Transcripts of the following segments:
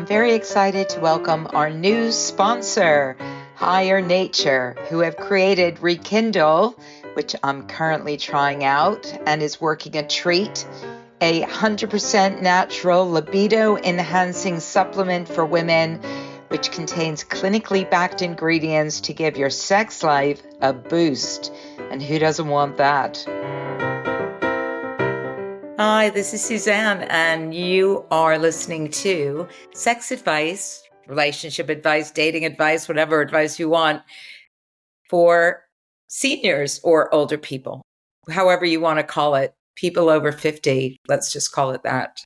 I'm very excited to welcome our new sponsor, Higher Nature, who have created Rekindle, which I'm currently trying out and is working a treat, a 100% natural libido-enhancing supplement for women, which contains clinically backed ingredients to give your sex life a boost. And who doesn't want that? Hi, this is Suzanne, and you are listening to Sex Advice, Relationship Advice, Dating Advice, whatever advice you want for seniors or older people, however you want to call it, people over 50. Let's just call it that.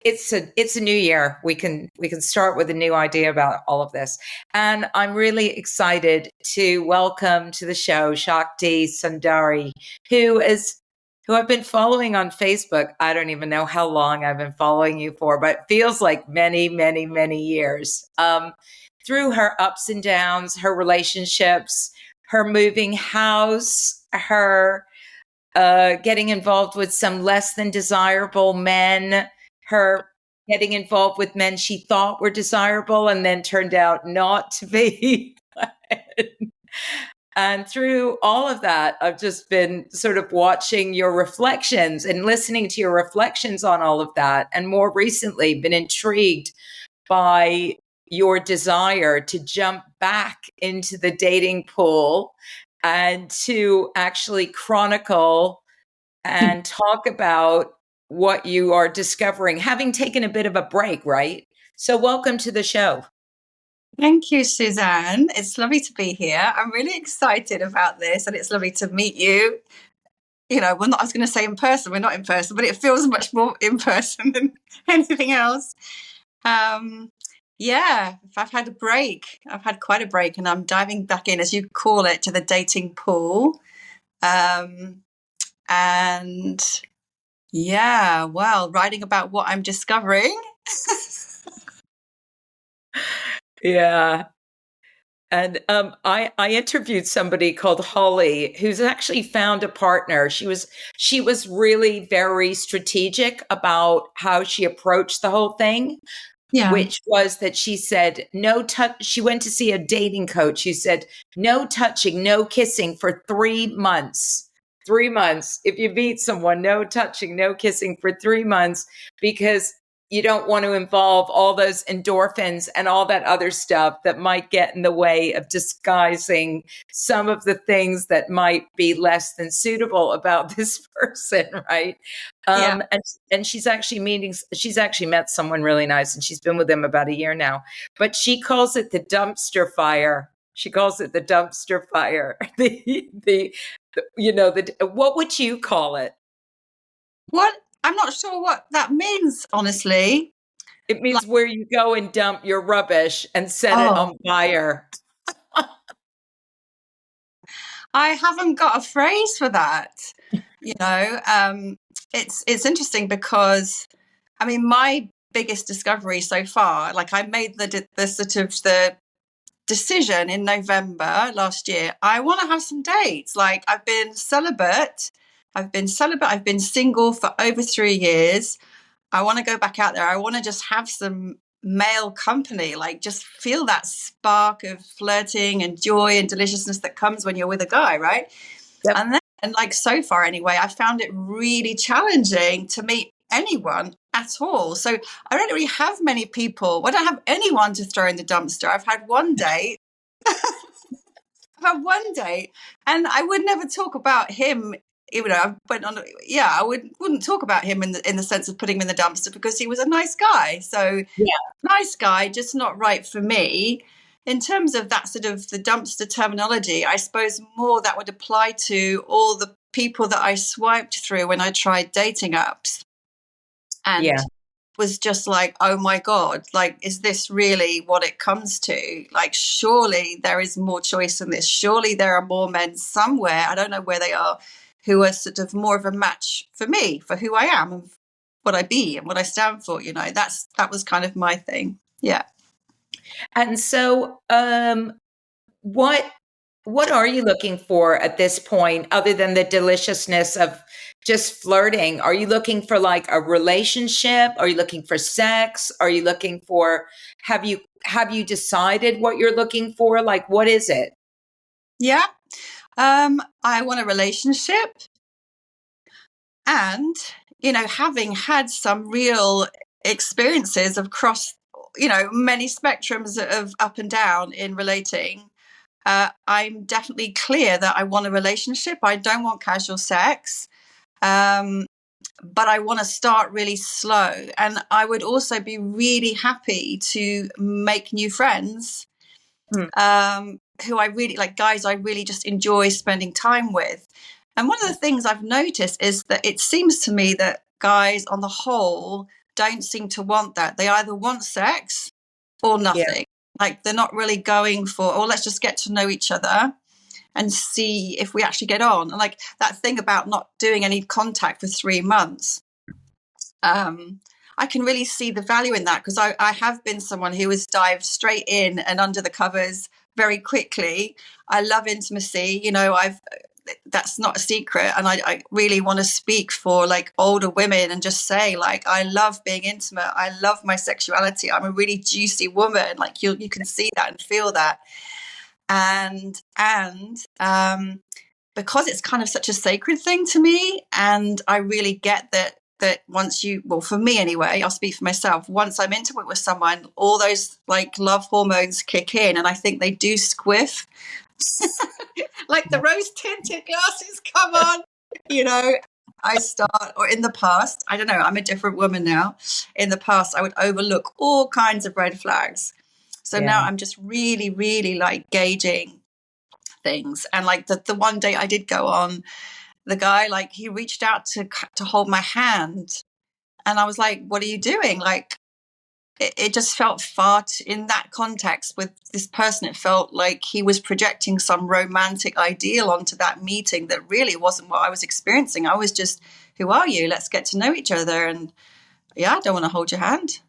It's a new year. We can start with a new idea about all of this, and I'm really excited to welcome to the show Shakti Sundari, who I've been following on Facebook. I don't even know how long I've been following you for, but it feels like many, many, many years. Through her ups and downs, her relationships, her moving house, her getting involved with some less than desirable men, her getting involved with men she thought were desirable and then turned out not to be. And through all of that, I've just been sort of watching your reflections and listening to your reflections on all of that. And more recently, been intrigued by your desire to jump back into the dating pool and to actually chronicle and talk about what you are discovering, having taken a bit of a break, right? So welcome to the show. Thank you, Suzanne. It's lovely to be here. I'm really excited about this, and it's lovely to meet you. You know, I was going to say in person. We're not in person, but it feels much more in person than anything else. Yeah, I've had a break. I've had quite a break, and I'm diving back in, as you call it, to the dating pool. And yeah, well, writing about what I'm discovering. Yeah. And I interviewed somebody called Holly, who's actually found a partner. She was really very strategic about how she approached the whole thing, which was that she said no touch. She went to see a dating coach. She said no touching, no kissing for 3 months. 3 months. If you meet someone, no touching, no kissing for 3 months, because you don't want to involve all those endorphins and all that other stuff that might get in the way of disguising some of the things that might be less than suitable about this person, right? And she's actually met someone really nice, and she's been with them about a year now. But she calls it the dumpster fire. She calls it the dumpster fire. What would you call it? What? I'm not sure what that means, honestly. It means where you go and dump your rubbish and set it on fire. I haven't got a phrase for that. You know, it's interesting because, I mean, my biggest discovery so far, like I made the sort of the decision in November last year. I want to have some dates. Like I've been celibate. I've been single for over 3 years. I want to go back out there. I want to just have some male company, like just feel that spark of flirting and joy and deliciousness that comes when you're with a guy, right? Yep. And like so far anyway, I found it really challenging to meet anyone at all. So I don't really have many people. I don't have anyone to throw in the dumpster. I've had one date. And I would never talk about him. You know, I wouldn't talk about him in the sense of putting him in the dumpster, because he was a nice guy. So nice guy, just not right for me. In terms of that sort of the dumpster terminology, I suppose more that would apply to all the people that I swiped through when I tried dating apps. And was just like, oh my God, like, is this really what it comes to? Like, surely there is more choice than this. Surely there are more men somewhere, I don't know where they are, who are sort of more of a match for me, for who I am and what I be and what I stand for. You know, that was kind of my thing. Yeah. And so, what are you looking for at this point, other than the deliciousness of just flirting, are you looking for like a relationship? Are you looking for sex? Are you looking for, have you decided what you're looking for? Like, what is it? Yeah. I want a relationship, and, having had some real experiences across, many spectrums of up and down in relating, I'm definitely clear that I want a relationship. I don't want casual sex. But I want to start really slow. And I would also be really happy to make new friends, Hmm. who I really like, guys I really just enjoy spending time with. And one of the things I've noticed is that it seems to me that guys on the whole don't seem to want that. They either want sex or Yeah. nothing. Like they're not really going for, oh, let's just get to know each other and see if we actually get on. And like that thing about not doing any contact for 3 months, I can really see the value in that, because I have been someone who has dived straight in and under the covers very quickly. I love intimacy, that's not a secret. And I really want to speak for like older women and just say, like, I love being intimate. I love my sexuality. I'm a really juicy woman. Like you can see that and feel that. And because it's kind of such a sacred thing to me, and I really get that once well, for me anyway, I'll speak for myself, once I'm into it with someone, all those like love hormones kick in, and I think they do squiff. Like the rose tinted glasses come on, I start, or in the past, I don't know, I'm a different woman now. In the past, I would overlook all kinds of red flags. So now Yeah. I'm just really, really like gauging things. And like the one date I did go on, the guy, like, he reached out to hold my hand, and I was like, what are you doing? Like, it just felt in that context with this person, it felt like he was projecting some romantic ideal onto that meeting that really wasn't what I was experiencing. I was just, who are you? Let's get to know each other. And yeah, I don't want to hold your hand.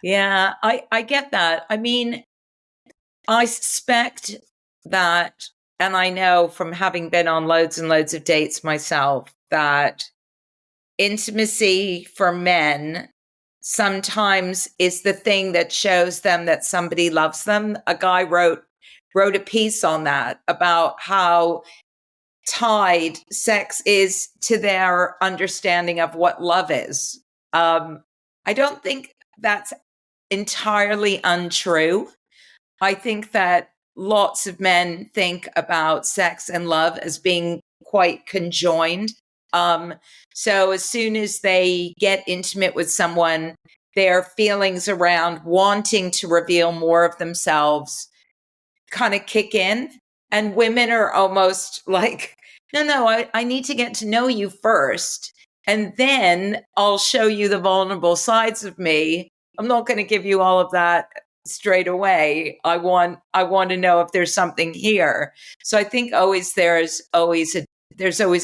Yeah, I get that. I mean, I suspect that, and I know from having been on loads and loads of dates myself, that intimacy for men sometimes is the thing that shows them that somebody loves them. A guy wrote a piece on that about how tied sex is to their understanding of what love is. I don't think that's entirely untrue. I think that lots of men think about sex and love as being quite conjoined. Um, so as soon as they get intimate with someone, their feelings around wanting to reveal more of themselves kind of kick in. And women are almost like, no, I need to get to know you first. And then I'll show you the vulnerable sides of me. I'm not going to give you all of that straight away. I want to know if there's something here. So I think there's always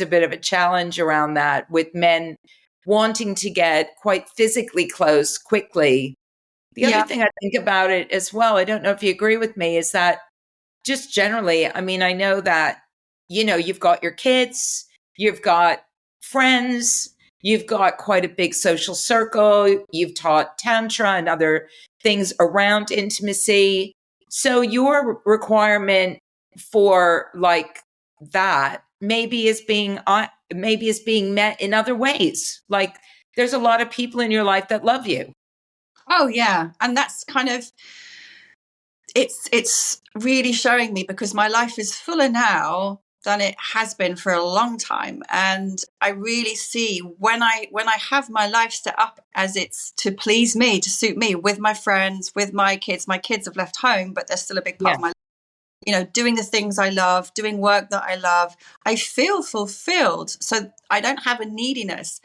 a bit of a challenge around that, with men wanting to get quite physically close quickly. The other Yeah. thing I think about it as well, I don't know if you agree with me, is that just generally, I mean, I know that, you've got your kids, you've got friends, you've got quite a big social circle, you've taught tantra and other things around intimacy. So your requirement for like that maybe is being met in other ways. Like there's a lot of people in your life that love you. Oh yeah. And that's kind of, it's really showing me, because my life is fuller now than it has been for a long time. And I really see when I have my life set up as it's to please me, to suit me, with my friends, with my kids. My kids have left home, but they're still a big part Yeah. of my life. Doing the things I love, doing work that I love, I feel fulfilled. So I don't have a neediness.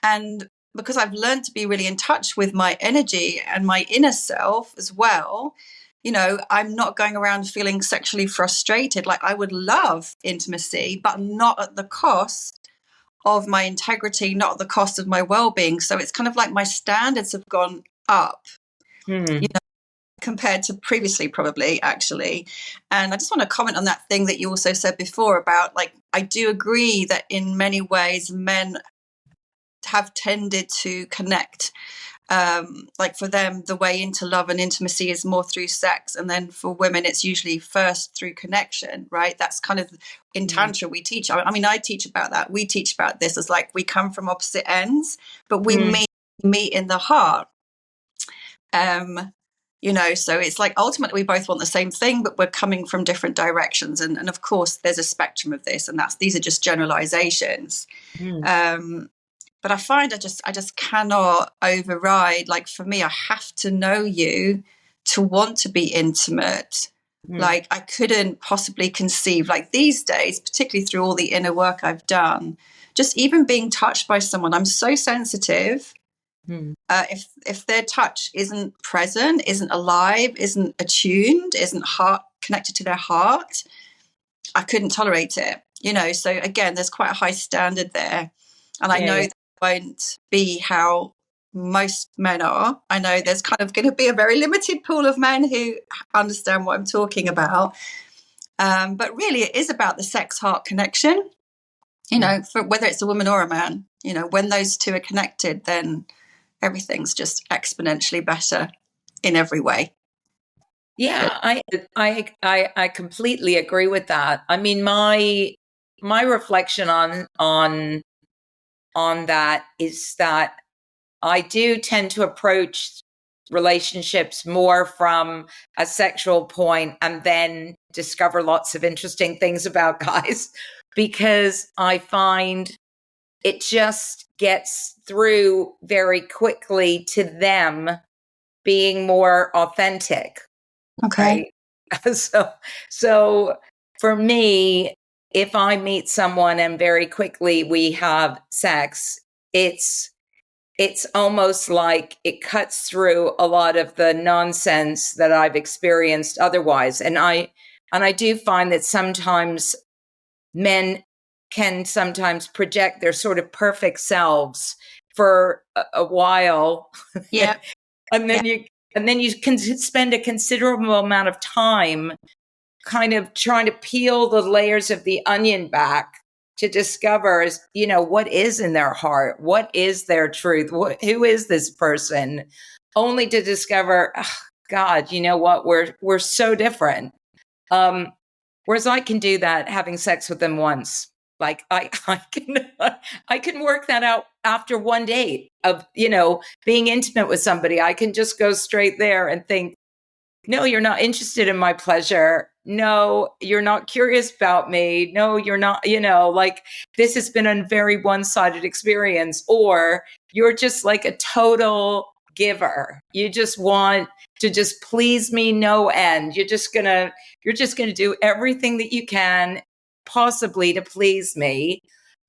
And because I've learned to be really in touch with my energy and my inner self as well, I'm not going around feeling sexually frustrated. Like, I would love intimacy, but not at the cost of my integrity, not at the cost of my well-being. So it's kind of like my standards have gone up, Hmm. compared to previously, probably, actually. And I just want to comment on that thing that you also said before about, like, I do agree that in many ways men have tended to connect. Like for them, the way into love and intimacy is more through sex, and then for women, it's usually first through connection, right? That's kind of in Mm, tantra we teach. I mean, I teach about that. We teach about this as like we come from opposite ends, but we mm, meet in the heart. Um, so it's like ultimately we both want the same thing, but we're coming from different directions. And of course, there's a spectrum of this, and these are just generalizations. mm, Um, but I find I just cannot override. Like for me, I have to know you to want to be intimate. mm, Like I couldn't possibly conceive, like these days, particularly through all the inner work I've done, just even being touched by someone. I'm so sensitive. mm. If their touch isn't present, isn't alive, isn't attuned, isn't heart connected to their heart, I couldn't tolerate it. So again, there's quite a high standard there, and I Yeah, know yeah. that won't be how most men are. I know there's kind of going to be a very limited pool of men who understand what I'm talking about. But really, it is about the sex heart connection. Mm. For whether it's a woman or a man. When those two are connected, then everything's just exponentially better in every way. But Yeah, I completely agree with that. I mean, my reflection on that is that I do tend to approach relationships more from a sexual point and then discover lots of interesting things about guys because I find it just gets through very quickly to them being more authentic, okay. right? so so for me, if I meet someone and very quickly we have sex, it's it's almost like it cuts through a lot of the nonsense that I've experienced otherwise. And I do find that sometimes men can sometimes project their sort of perfect selves for a while Yeah. and Yeah. then you can spend a considerable amount of time kind of trying to peel the layers of the onion back to discover, what is in their heart, what is their truth, who is this person, only to discover, oh, God, you know what, we're so different. Um, Whereas I can do that having sex with them once. Like I can work that out after one date of, being intimate with somebody. I can just go straight there and think, no, you're not interested in my pleasure. No, you're not curious about me. No, you're not, like this has been a very one-sided experience, or you're just like a total giver. You just want to just please me no end. You're just going to do everything that you can possibly to please me.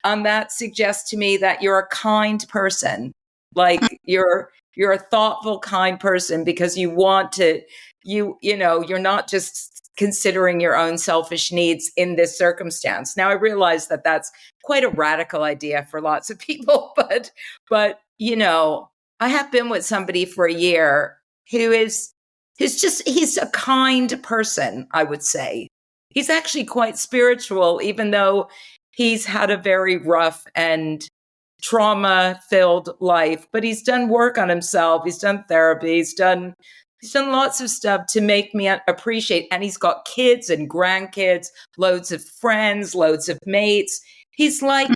That suggests to me that you're a kind person. Like you're a thoughtful, kind person because you want to you're not just considering your own selfish needs in this circumstance. Now I realize that that's quite a radical idea for lots of people, but I have been with somebody for a year he's a kind person, I would say. He's actually quite spiritual, even though he's had a very rough and trauma filled life, but he's done work on himself. He's done therapy. He's done lots of stuff to make me appreciate. And he's got kids and grandkids, loads of friends, loads of mates. He's like,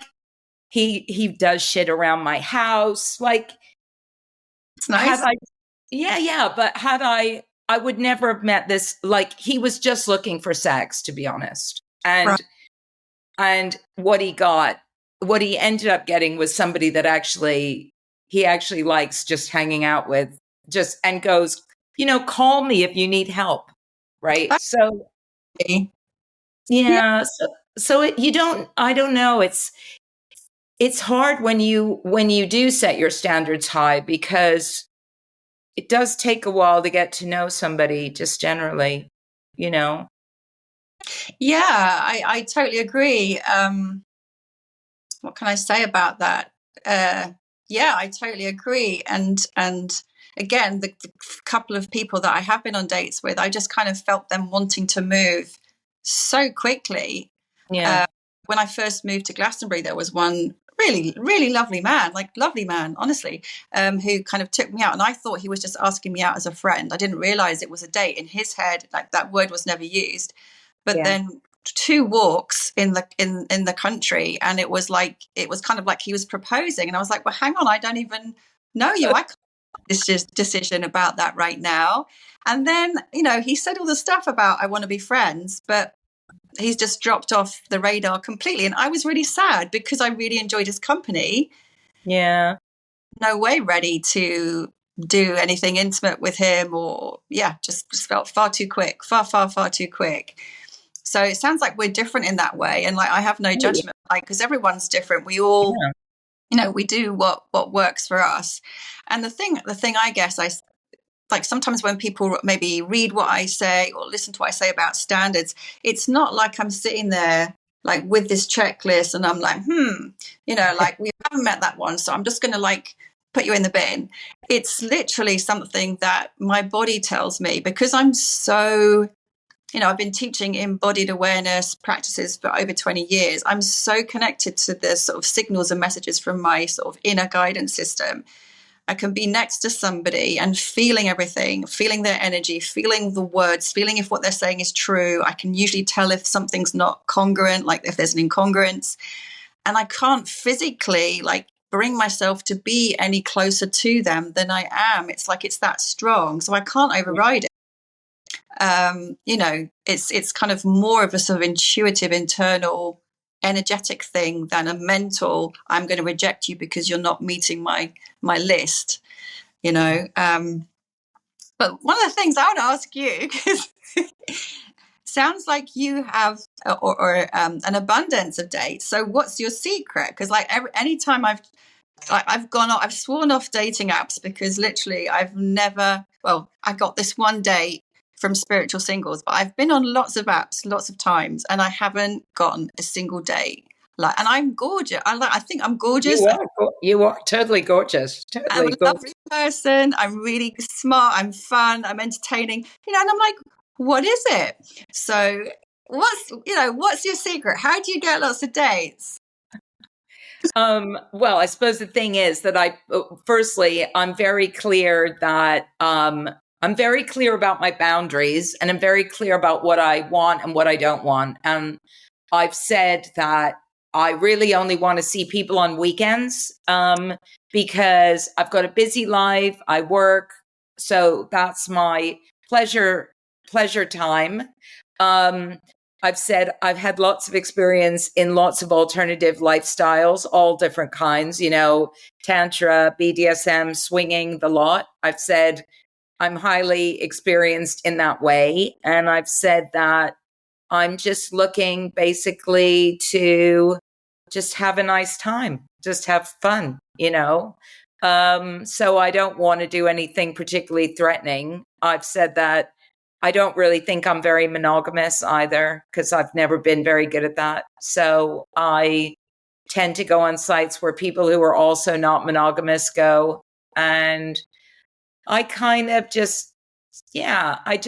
he does shit around my house. Like, It's had nice. I, yeah, yeah, but I would never have met this. Like, he was just looking for sex, to be honest. Right. And what he ended up getting was somebody that he actually likes just hanging out with, just and goes, call me if you need help. Right. So, Okay. Yeah. yeah. I don't know. It's hard when you do set your standards high because it does take a while to get to know somebody just generally, you know? Yeah, I totally agree. What can I say about that? Yeah, I totally agree. And again, the couple of people that I have been on dates with, I just kind of felt them wanting to move so quickly. Yeah. When I first moved to Glastonbury, there was one really, really lovely man, like lovely man, honestly, who kind of took me out. And I thought he was just asking me out as a friend. I didn't realize it was a date. In his head, like, that word was never used. But Yeah. then 2 walks in the country, and it was kind of like he was proposing. And I was like, well, hang on, I don't even know you. I can't make this decision about that right now. And then, he said all the stuff about I want to be friends, but he's just dropped off the radar completely. And I was really sad because I really enjoyed his company. Yeah. No way ready to do anything intimate with him, or just felt far too quick, far too quick. So it sounds like we're different in that way. And like, I have no judgment, like, because everyone's different. We all, we do what works for us. And the thing I guess I like, sometimes when people maybe read what I say or listen to what I say about standards, it's not like I'm sitting there like with this checklist and I'm like, like, we haven't met that one, so I'm just going to like put you in the bin. It's literally something that my body tells me, because I'm so, I've been teaching embodied awareness practices for over 20 years. I'm so connected to the sort of signals and messages from my sort of inner guidance system. I can be next to somebody and feeling everything, feeling their energy, feeling the words, feeling if what they're saying is true. I can usually tell if something's not congruent, like if there's an incongruence. And I can't physically like bring myself to be any closer to them than I am. It's like it's that strong. So I can't override it. It's kind of more of a sort of intuitive, internal, energetic thing than a mental, I'm going to reject you because you're not meeting my list, But one of the things I would ask you, because sounds like you have an abundance of dates. So what's your secret? Because like anytime I've sworn off dating apps, because literally I got this one date from Spiritual Singles, but I've been on lots of apps, lots of times, and I haven't gotten a single date. Like, and I'm gorgeous. I think I'm gorgeous. You are totally gorgeous. I'm Totally a gorgeous. lovely person. I'm really smart. I'm fun. I'm entertaining. And I'm like, what is it? So what's your secret? How do you get lots of dates? Well, I suppose the thing is that firstly, I'm very clear that I'm very clear about my boundaries, and I'm very clear about what I want and what I don't want. And I've said that I really only want to see people on weekends because I've got a busy life. I work, so that's my pleasure time. I've said I've had lots of experience in lots of alternative lifestyles, all different kinds, tantra, BDSM, swinging, the lot. I've said I'm highly experienced in that way. And I've said that I'm just looking basically to just have a nice time, just have fun, So I don't want to do anything particularly threatening. I've said that I don't really think I'm very monogamous either, because I've never been very good at that. So I tend to go on sites where people who are also not monogamous go. And I kind of just, I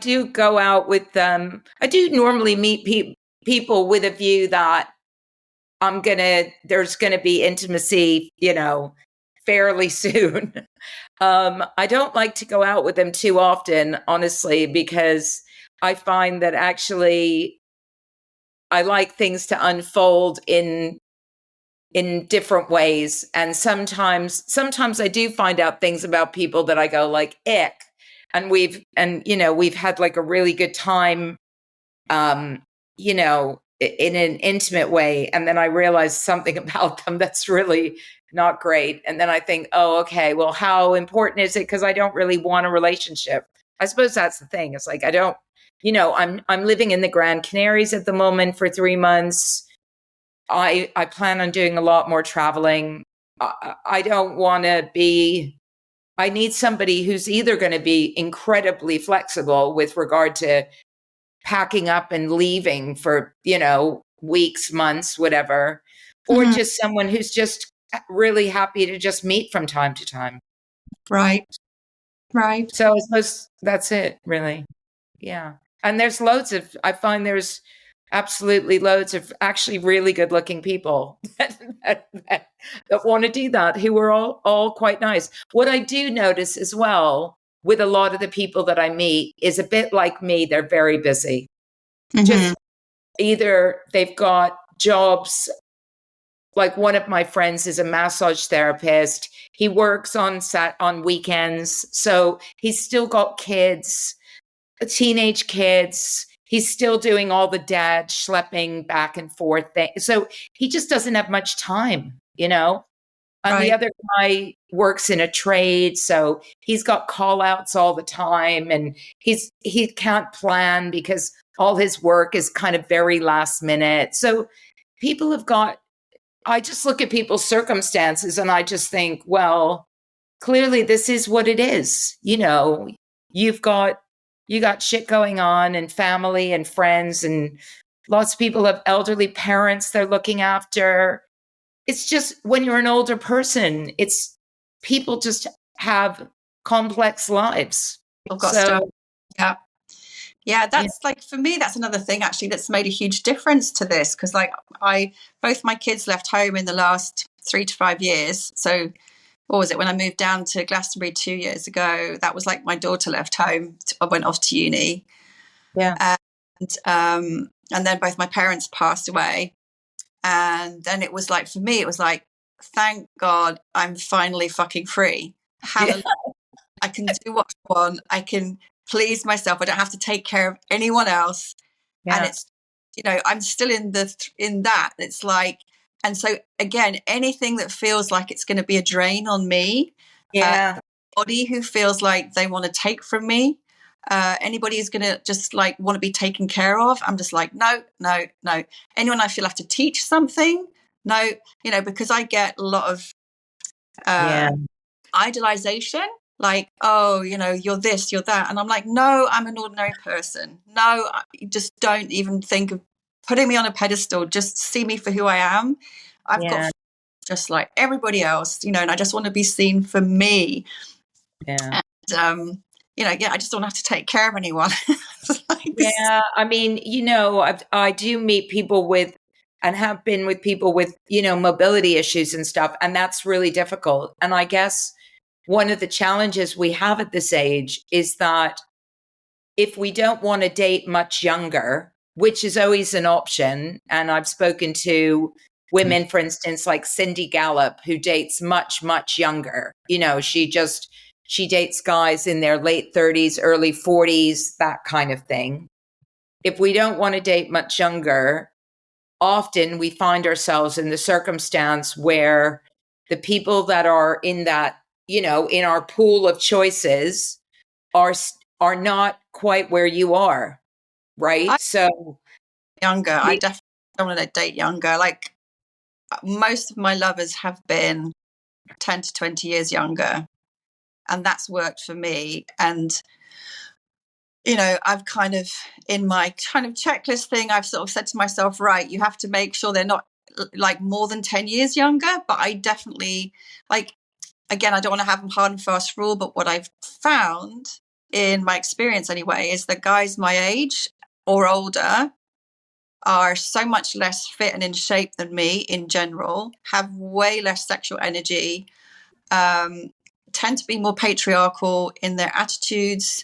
do go out with them. I do normally meet people with a view that there's going to be intimacy, fairly soon. I don't like to go out with them too often, honestly, because I find that actually I like things to unfold in different ways. And sometimes I do find out things about people that I go like, ick. And we've had like a really good time, in an intimate way. And then I realize something about them that's really not great. And then I think, oh, okay, well, how important is it? Because I don't really want a relationship. I suppose that's the thing. It's like, I don't, I'm living in the Grand Canaries at the moment for 3 months. I plan on doing a lot more traveling. I don't want to be, I need somebody who's either going to be incredibly flexible with regard to packing up and leaving for, weeks, months, whatever, or just someone who's just really happy to just meet from time to time. Right. Right. So I suppose that's it, really. Yeah. And I find there's absolutely loads of actually really good looking people that want to do that, who are all quite nice. What I do notice as well with a lot of the people that I meet is a bit like me, they're very busy. Mm-hmm. Just either they've got jobs, like one of my friends is a massage therapist. He works on weekends, so he's still got kids, teenage kids. He's still doing all the dad schlepping back and forth thing. So he just doesn't have much time, you know? And the Right. other guy works in a trade, so he's got call outs all the time, and he can't plan because all his work is kind of very last minute. So people have got I just look at people's circumstances and I just think, well, clearly this is what it is. You know, you've got you got shit going on and family and friends, and lots of people have elderly parents they're looking after. It's just when you're an older person, it's people just have complex lives. I've got stuff. So, Yeah. Yeah, yeah, that's like for me, that's another thing actually that's made a huge difference to this because like both my kids left home in the last 3 to 5 years. So what was it when I moved down to Glastonbury 2 years ago? That was like my daughter left home. I went off to uni, yeah, and then both my parents passed away. And then it was like for me, it was like, thank God I'm finally fucking free. yeah, Hallelujah. I can do what I want. I can please myself. I don't have to take care of anyone else. And yeah, it's, I'm still in that. It's like, and so again, anything that feels like it's going to be a drain on me, yeah, body who feels like they want to take from me, anybody who's going to just like want to be taken care of, I'm just like, no, no, no. Anyone I feel have to teach something, no, because I get a lot of uh, yeah, idolization, like, oh, you're this, you're that. And I'm like, no, I'm an ordinary person. No, just don't even think of putting me on a pedestal. Just see me for who I am. I've got yeah, just like everybody else, and I just want to be seen for me. yeah. And, I just don't have to take care of anyone. Like, Yeah, I mean, I do meet people with and have been with people with, mobility issues and stuff, and that's really difficult. And I guess one of the challenges we have at this age is that if we don't want to date much younger, which is always an option, and I've spoken to women, for instance, like Cindy Gallup, who dates much, much younger. She dates guys in their late 30s, early 40s, that kind of thing. If we don't want to date much younger, often we find ourselves in the circumstance where the people that are in that, in our pool of choices are are not quite where you are, I right? So younger. I we, definitely don't want to date younger. Like most of my lovers have been 10 to 20 years younger, and that's worked for me. And I've kind of in my kind of checklist thing, I've sort of said to myself, right, you have to make sure they're not like more than 10 years younger. But I definitely like, again, I don't want to have a hard and fast rule, but what I've found in my experience anyway is that guys my age or older are so much less fit and in shape than me in general, have way less sexual energy, tend to be more patriarchal in their attitudes,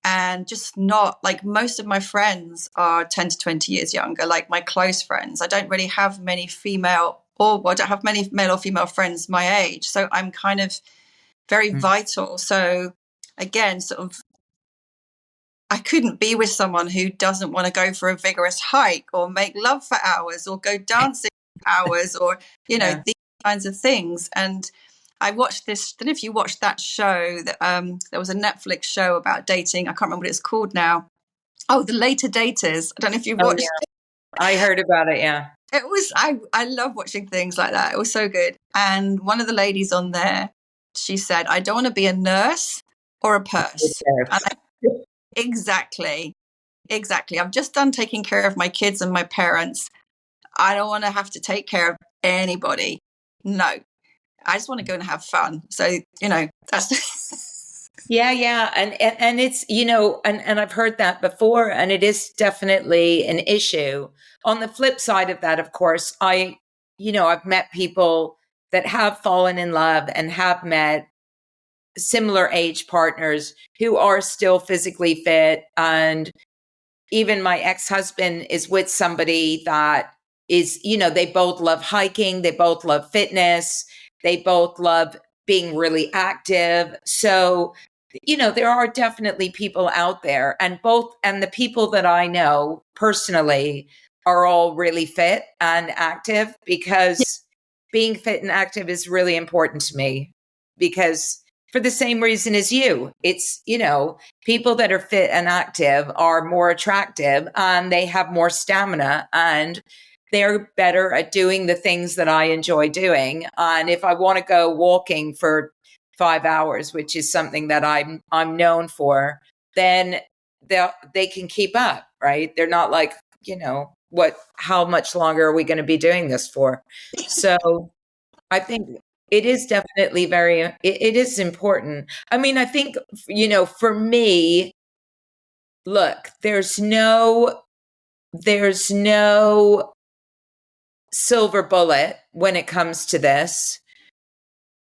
and just not like most of my friends are 10 to 20 years younger, like my close friends. I don't really have many I don't have many male or female friends my age. So I'm kind of very vital. So again, sort of, I couldn't be with someone who doesn't want to go for a vigorous hike or make love for hours or go dancing for hours or, yeah. these kinds of things. And I watched this, I don't know if you watched that show that there was a Netflix show about dating. I can't remember what it's called now. Oh, The Later Daters. I don't know if you've Oh watched yeah, I heard about it. Yeah, it. It was, I love watching things like that. It was so good. And one of the ladies on there, she said, I don't want to be a nurse or a purse. And exactly. Exactly. I'm just done taking care of my kids and my parents. I don't want to have to take care of anybody. No, I just want to go and have fun. So, that's Yeah. And it's, and I've heard that before, and it is definitely an issue. On the flip side of that, of course, I've met people that have fallen in love and have met similar age partners who are still physically fit. And even my ex-husband is with somebody that is, they both love hiking, they both love fitness, they both love being really active. So, there are definitely people out there, and the people that I know personally are all really fit and active, because being fit and active is really important to me, because for the same reason as you, it's, people that are fit and active are more attractive, and they have more stamina, and they're better at doing the things that I enjoy doing. And if I want to go walking for 5 hours, which is something that I'm known for, then they can keep up, right? They're not like, how much longer are we going to be doing this for? So I think it is definitely it is important. I mean, I think, for me, look, there's no silver bullet when it comes to this.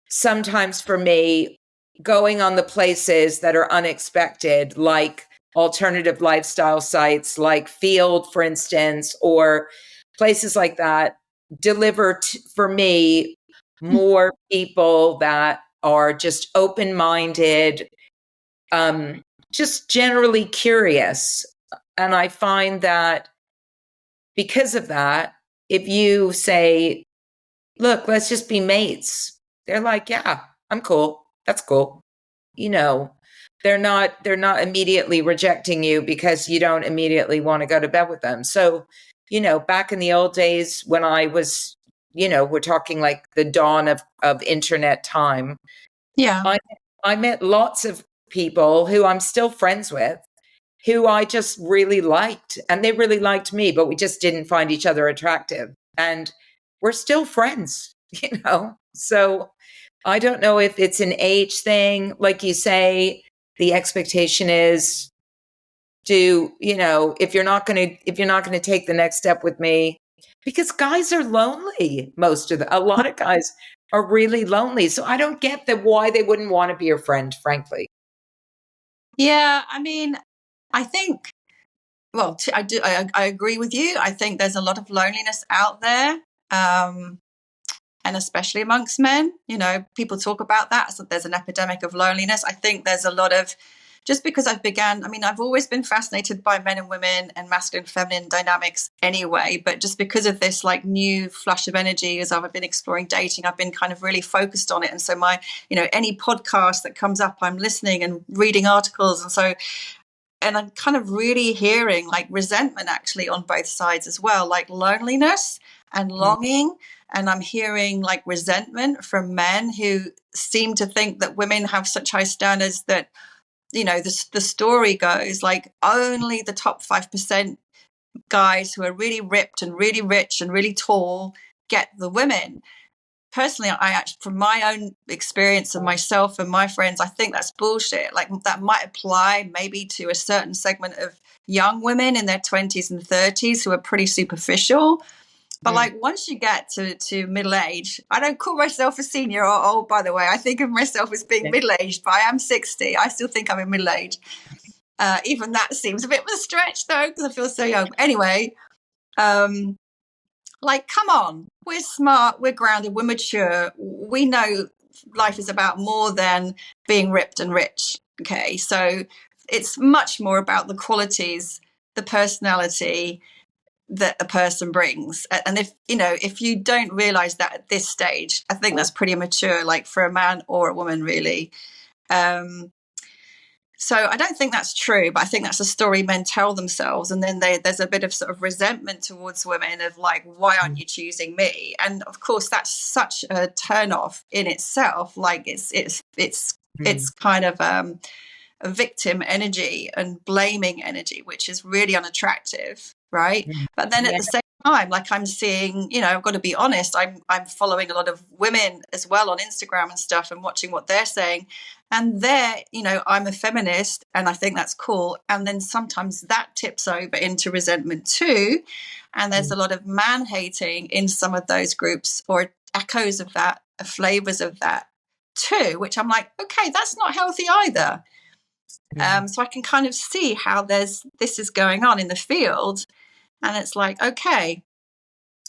Sometimes for me, going on the places that are unexpected, like alternative lifestyle sites, like Field, for instance, or places like that, deliver for me more people that are just open-minded, just generally curious. And I find that because of that, if you say, look, let's just be mates, they're like, yeah, I'm cool. That's cool. You know, they're not immediately rejecting you because you don't immediately want to go to bed with them. So, back in the old days when I was, we're talking like the dawn of internet time, yeah. I I met lots of people who I'm still friends with, who I just really liked, and they really liked me, but we just didn't find each other attractive. And we're still friends, So I don't know if it's an age thing. Like you say, the expectation is, if you're not going to take the next step with me, because guys are lonely. A lot of guys are really lonely. So I don't get why they wouldn't want to be your friend, frankly. Yeah, I mean, I think, well, I agree with you. I think there's a lot of loneliness out there. And especially amongst men, people talk about that. So there's an epidemic of loneliness. I think there's a lot of, just because I've always been fascinated by men and women and masculine and feminine dynamics anyway, but just because of this like new flush of energy as I've been exploring dating, I've been kind of really focused on it. And so any podcast that comes up, I'm listening and reading articles. And I'm kind of really hearing like resentment actually on both sides as well, like loneliness and longing. And I'm hearing like resentment from men who seem to think that women have such high standards that, the story goes like only the top 5% guys who are really ripped and really rich and really tall get the women. Personally, I actually, from my own experience of myself and my friends, I think that's bullshit. Like that might apply maybe to a certain segment of young women in their 20s and 30s who are pretty superficial. But like once you get to middle age, I don't call myself a senior or old, by the way. I think of myself as being middle aged, but I am 60. I still think I'm in middle age. Even that seems a bit of a stretch though, because I feel so young. Anyway, like, come on, we're smart, we're grounded, we're mature. We know life is about more than being ripped and rich. Okay, so it's much more about the qualities, the personality that a person brings. And if you don't realize that at this stage, I think that's pretty immature, like for a man or a woman, really. So I don't think that's true, but I think that's a story men tell themselves. And then there's a bit of sort of resentment towards women of like, why aren't you choosing me? And of course, that's such a turn off in itself. Like it's kind of a victim energy and blaming energy, which is really unattractive, right? But then at Yeah. the same time, like I'm seeing, I've got to be honest, I'm following a lot of women as well on Instagram and stuff and watching what they're saying. And I'm a feminist and I think that's cool. And then sometimes that tips over into resentment too. And there's a lot of man hating in some of those groups, or echoes of that, flavors of that too, which I'm like, okay, that's not healthy either. So I can kind of see how this is going on in the field. And it's like, okay,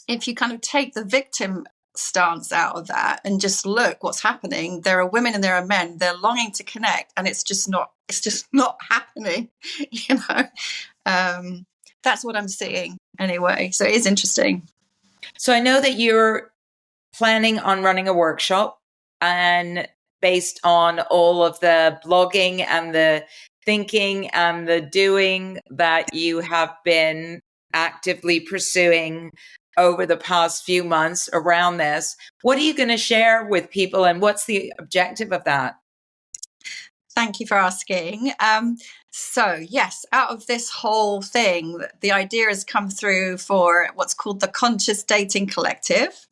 if you kind of take the victim stance out of that and just look what's happening, there are women and there are men, they're longing to connect, and it's just not happening. That's what I'm seeing anyway. So it is interesting. So I know that you're planning on running a workshop, and based on all of the blogging and the thinking and the doing that you have been actively pursuing over the past few months around this, what are you going to share with people, and what's the objective of that? Thank you for asking. So yes, out of this whole thing, the idea has come through for what's called the Conscious Dating Collective.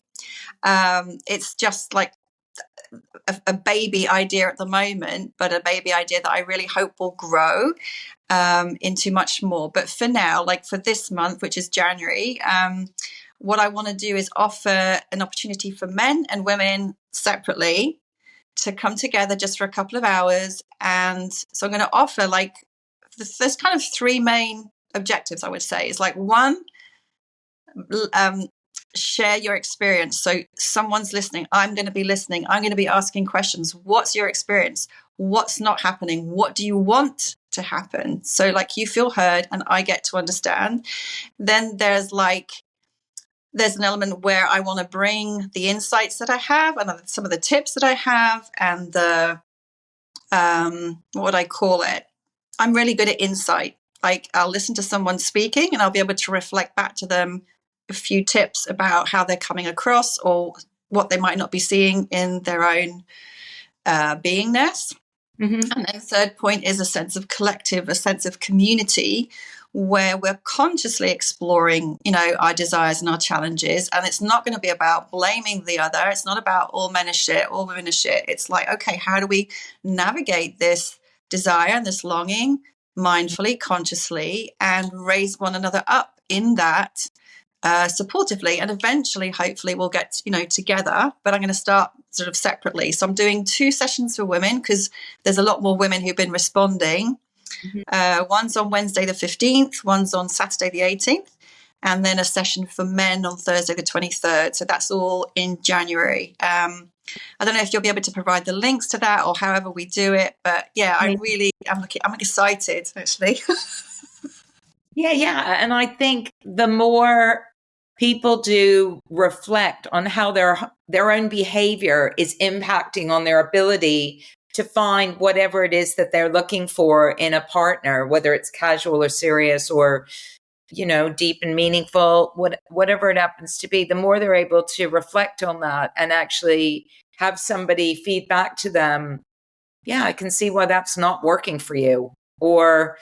It's just like a baby idea at the moment, but a baby idea that I really hope will grow into much more. But for now, like for this month, which is January, what I want to do is offer an opportunity for men and women separately to come together just for a couple of hours. And so I'm going to offer there's kind of three main objectives, I would say. It's like, one, share your experience. So someone's listening. I'm going to be listening. I'm going to be asking questions. What's your experience? What's not happening? What do you want to happen? So like you feel heard and I get to understand. Then there's an element where I want to bring the insights that I have and some of the tips that I have and the, what would I call it? I'm really good at insight. Like I'll listen to someone speaking and I'll be able to reflect back to them a few tips about how they're coming across or what they might not be seeing in their own beingness. And then third point is a sense of collective, a sense of community where we're consciously exploring, our desires and our challenges. And it's not going to be about blaming the other. It's not about all men are shit, all women are shit. It's like, okay, how do we navigate this desire and this longing mindfully, consciously, and raise one another up in that supportively, and eventually hopefully we'll get together, but I'm going to start sort of separately. So I'm doing 2 sessions for women because there's a lot more women who've been responding. One's on Wednesday the 15th, one's on Saturday the 18th, and then a session for men on Thursday the 23rd. So that's all in January. I don't know if you'll be able to provide the links to that or however we do it, but yeah, I'm excited actually. Yeah. And I think the more people do reflect on how their own behavior is impacting on their ability to find whatever it is that they're looking for in a partner, whether it's casual or serious or, deep and meaningful, whatever it happens to be, the more they're able to reflect on that and actually have somebody feed back to them, yeah, I can see why that's not working for you. Or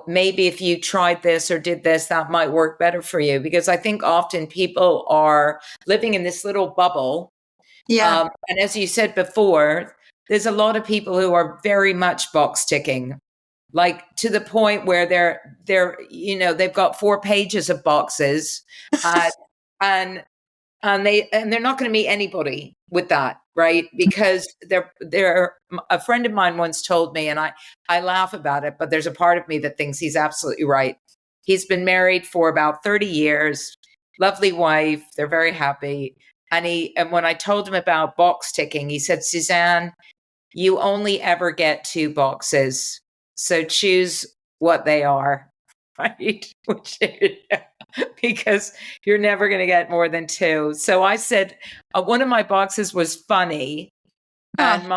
maybe if you tried this or did this, that might work better for you. Because I think often people are living in this little bubble. Yeah. And as you said before, there's a lot of people who are very much box ticking, like to the point where they've got 4 pages of boxes, and they're not going to meet anybody with that, right? Because they're a friend of mine once told me, and I laugh about it, but there's a part of me that thinks he's absolutely right. He's been married for about 30 years, lovely wife, they're very happy. And when I told him about box ticking, he said, Suzanne, you only ever get 2 boxes, so choose what they are. Right? Because you're never going to get more than 2. So I said, one of my boxes was funny. And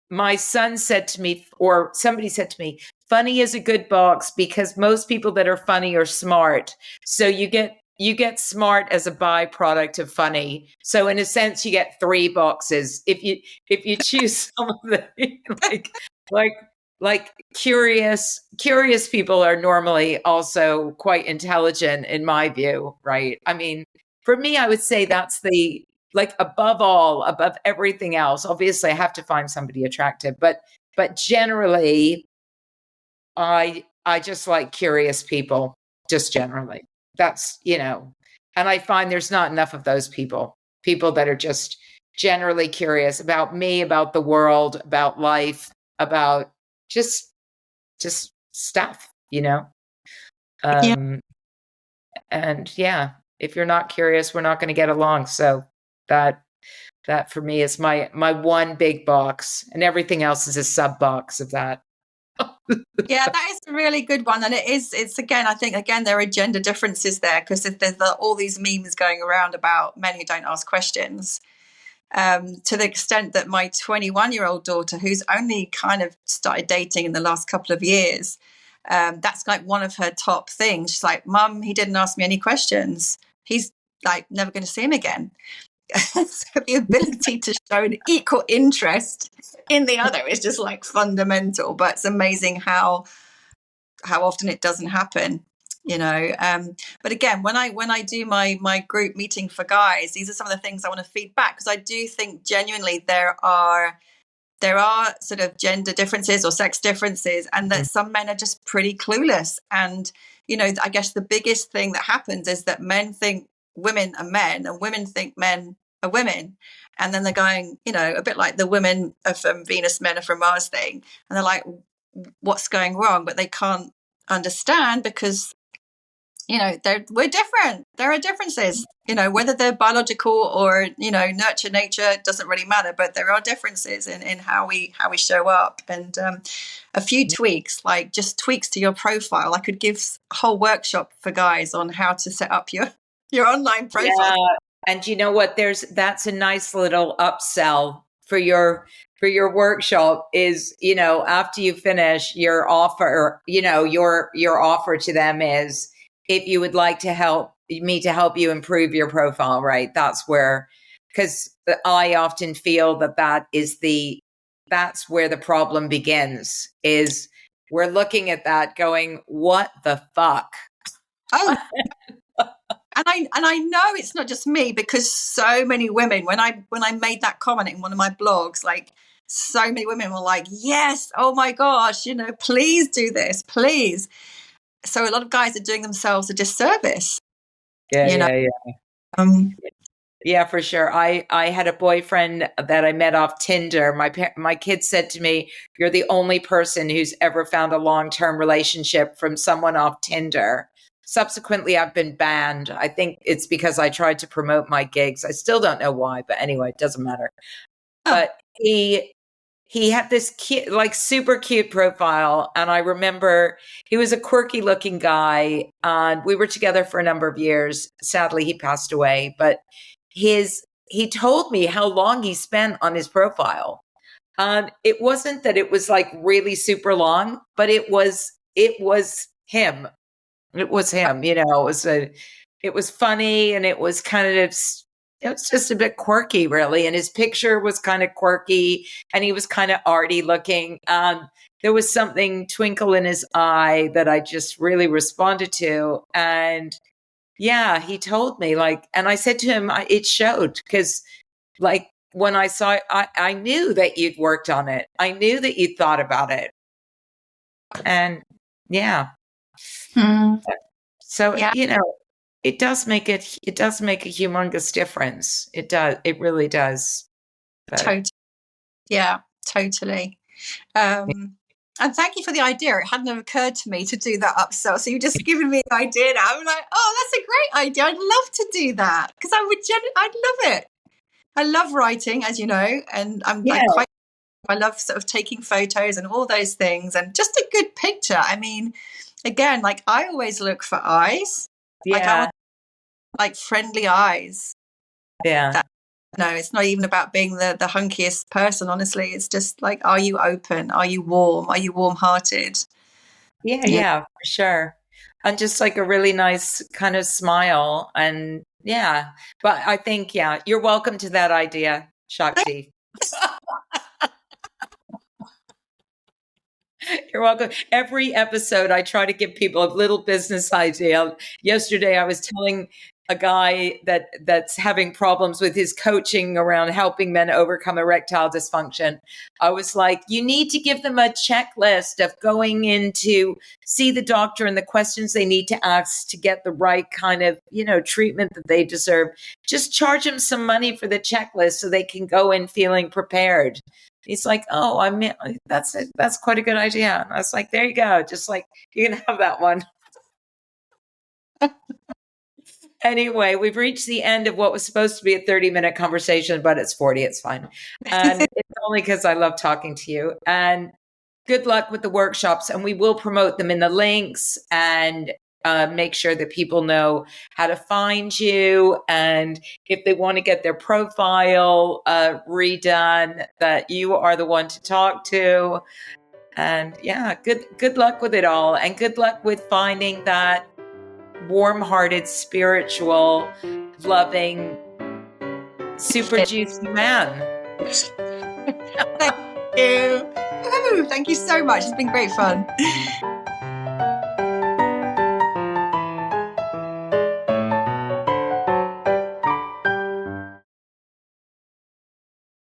my son said to me, or somebody said to me, funny is a good box because most people that are funny are smart. So you get smart as a byproduct of funny. So in a sense, you get 3 boxes if you choose some of the like like curious people are normally also quite intelligent in my view, right? I mean, for me, I would say that's the, like, above everything else. Obviously, I have to find somebody attractive, but generally, I just like curious people, just generally. That's, and I find there's not enough of those people that are just generally curious about me, about the world, about life, about just stuff, Yeah. Um, and yeah, if you're not curious, we're not going to get along. So that for me is my one big box, and everything else is a sub box of that. Yeah, that is a really good one. And it's again, I think, again, there are gender differences there because there's all these memes going around about men who don't ask questions. To the extent that my 21-year-old daughter, who's only kind of started dating in the last couple of years, that's like one of her top things. She's like, Mum, he didn't ask me any questions. He's like never going to see him again. So the ability to show an equal interest in the other is just like fundamental. But it's amazing how often it doesn't happen. But again, when I do my group meeting for guys, these are some of the things I want to feed back, because I do think genuinely there are sort of gender differences or sex differences, and that some men are just pretty clueless. And I guess the biggest thing that happens is that men think women are men and women think men are women, and then they're going, a bit like the women are from Venus, men are from Mars thing, and they're like, what's going wrong? But they can't understand because we're different. There are differences, whether they're biological or nurture, nature, it doesn't really matter, but there are differences in how we show up. And a few tweaks, like just tweaks to your profile. I could give a whole workshop for guys on how to set up your online profile. Yeah. And you know what? That's a nice little upsell for your workshop is, after you finish your offer, your offer to them is, if you would like to help you improve your profile, right? That's where, because I often feel that's where the problem begins, is we're looking at that going, what the fuck? Oh, and I know it's not just me, because so many women, when I made that comment in one of my blogs, like so many women were like, yes, oh my gosh, please do this, please. So a lot of guys are doing themselves a disservice. Yeah. Um, Yeah, for sure. I had a boyfriend that I met off Tinder. My kid said to me, "You're the only person who's ever found a long-term relationship from someone off Tinder." Subsequently, I've been banned. I think it's because I tried to promote my gigs. I still don't know why, but anyway, it doesn't matter. oh, But he had this cute, like super cute profile. And I remember he was a quirky looking guy. And we were together for a number of years. Sadly, he passed away. But he told me how long he spent on his profile. And it wasn't that it was like really super long, but it was him. It was him, it was funny, and it was just a bit quirky, really. And his picture was kind of quirky, and he was kind of arty looking. There was something twinkle in his eye that I just really responded to. And yeah, he told me, like, and I said to him, it showed, because like when I saw it, I knew that you'd worked on it. I knew that you'd thought about it. And yeah. So, yeah, it does make a humongous difference. It does. It really does. But totally. Yeah, totally. And thank you for the idea. It hadn't occurred to me to do that upsell. So you've just given me an idea now. I'm like, oh, that's a great idea. I'd love to do that, because I'd love it. I love writing, as you know, and yeah, I love sort of taking photos and all those things, and just a good picture. I mean, again, like I always look for eyes. Like I yeah, want like friendly eyes. yeah, No, it's not even about being the hunkiest person, honestly. It's just like, are you open? Are you warm? Are you warm-hearted? Yeah. yeah, for sure. And just like a really nice kind of smile, and yeah. But I think, yeah, you're welcome to that idea, Shakti. You're welcome. Every episode, I try to give people a little business idea. Yesterday, I was telling a guy that's having problems with his coaching around helping men overcome erectile dysfunction. I was like, you need to give them a checklist of going in to see the doctor and the questions they need to ask to get the right kind of, treatment that they deserve. Just charge them some money for the checklist so they can go in feeling prepared. He's like, oh, I mean, that's quite a good idea. And I was like, there you go. Just like, you can have that one. Anyway, we've reached the end of what was supposed to be a 30-minute conversation, but it's 40. It's fine. And it's only because I love talking to you. And good luck with the workshops. And we will promote them in the links and make sure that people know how to find you. And if they want to get their profile redone, that you are the one to talk to. And yeah, good luck with it all. And good luck with finding that warm-hearted, spiritual, loving, super juicy man. Thank you. Thank you so much. It's been great fun.